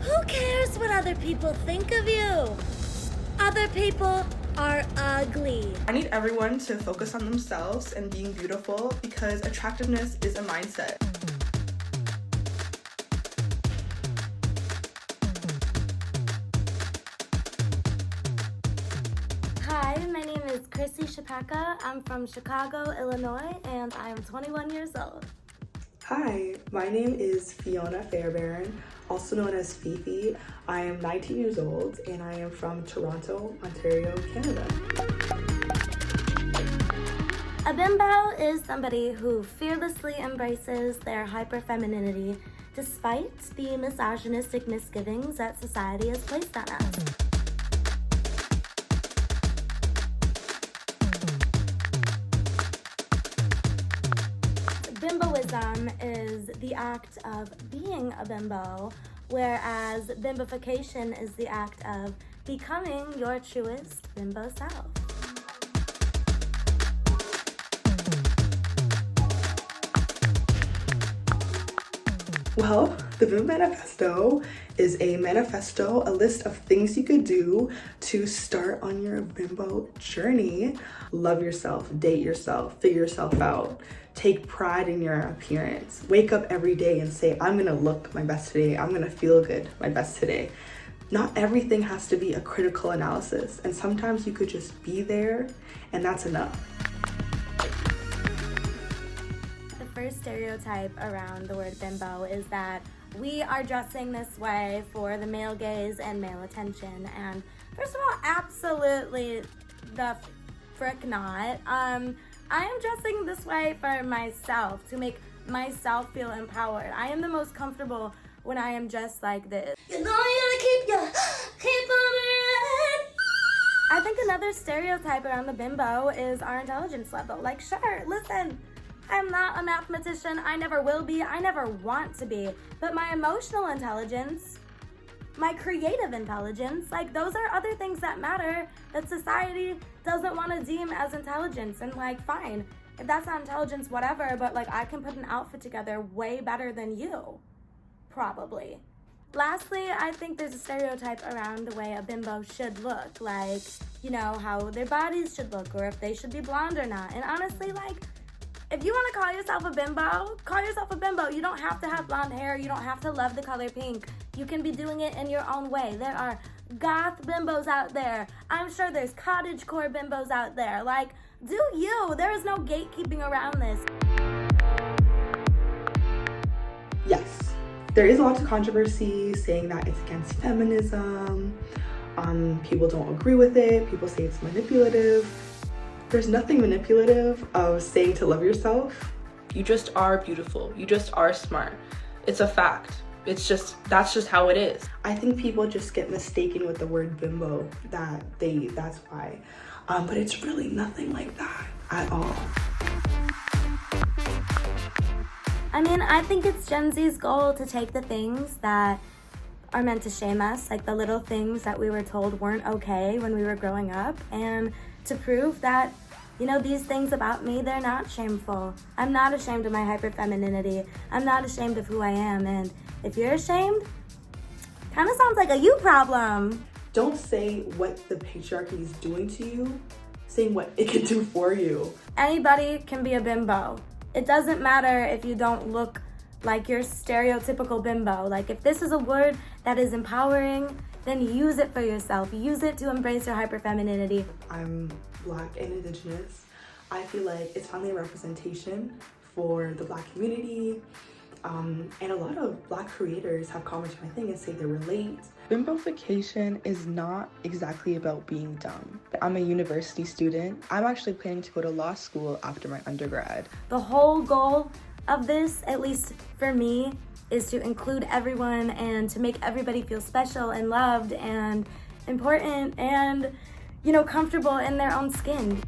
Who cares what other people think of you? Other people are ugly. I need everyone to focus on themselves and being beautiful because attractiveness is a mindset. Hi, my name is Chrissy Shapaka. I'm from Chicago, Illinois, and I am 21 years old. Hi, my name is Fiona Fairbairn, also known as Fifi. I am 19 years old and I am from Toronto, Ontario, Canada. A bimbo is somebody who fearlessly embraces their hyperfemininity despite the misogynistic misgivings that society has placed on us. Bimboism is the act of being a bimbo, whereas bimbofication is the act of becoming your truest bimbo self. Well, the Bimbo Manifesto is a manifesto, a list of things you could do to start on your bimbo journey. Love yourself, date yourself, figure yourself out, take pride in your appearance. Wake up every day and say, I'm gonna look my best today, I'm gonna feel good my best today. Not everything has to be a critical analysis, and sometimes you could just be there and that's enough. The first stereotype around the word bimbo is that we are dressing this way for the male gaze and male attention. And first of all, absolutely the frick not. I am dressing this way for myself, to make myself feel empowered. I am the most comfortable when I am dressed like this. You know you gotta keep on red. I think another stereotype around the bimbo is our intelligence level. Like, sure, listen, I'm not a mathematician, I never will be, I never want to be, but my emotional intelligence, my creative intelligence, like those are other things that matter that society doesn't want to deem as intelligence. And like, fine, if that's not intelligence, whatever, but like I can put an outfit together way better than you, probably. Lastly, I think there's a stereotype around the way a bimbo should look, like, you know, how their bodies should look or if they should be blonde or not. And honestly, like, if you want to call yourself a bimbo, call yourself a bimbo. You don't have to have blonde hair. You don't have to love the color pink. You can be doing it in your own way. There are goth bimbos out there. I'm sure there's cottagecore bimbos out there. Like, do you. There is no gatekeeping around this. Yes, there is a lot of controversy saying that it's against feminism. People don't agree with it. People say it's manipulative. There's nothing manipulative of saying to love yourself. You just are beautiful. You just are smart. It's a fact. That's just how it is. I think people just get mistaken with the word bimbo, that's why. But it's really nothing like that at all. I mean, I think it's Gen Z's goal to take the things that are meant to shame us, like the little things that we were told weren't okay when we were growing up, and to prove that, you know, these things about me, they're not shameful. I'm not ashamed of my hyperfemininity. I'm not ashamed of who I am. And if you're ashamed, kind of sounds like a you problem. Don't say what the patriarchy is doing to you, say what it can do for you. Anybody can be a bimbo. It doesn't matter if you don't look like your stereotypical bimbo. Like, if this is a word that is empowering, then use it for yourself. Use it to embrace your hyperfemininity. I'm Black and Indigenous. I feel like it's finally a representation for the Black community. And a lot of Black creators have commented on my thing and say they relate. Bimbofication is not exactly about being dumb. I'm a university student. I'm actually planning to go to law school after my undergrad. The whole goal of this, at least for me, is to include everyone and to make everybody feel special and loved and important and, you know, comfortable in their own skin.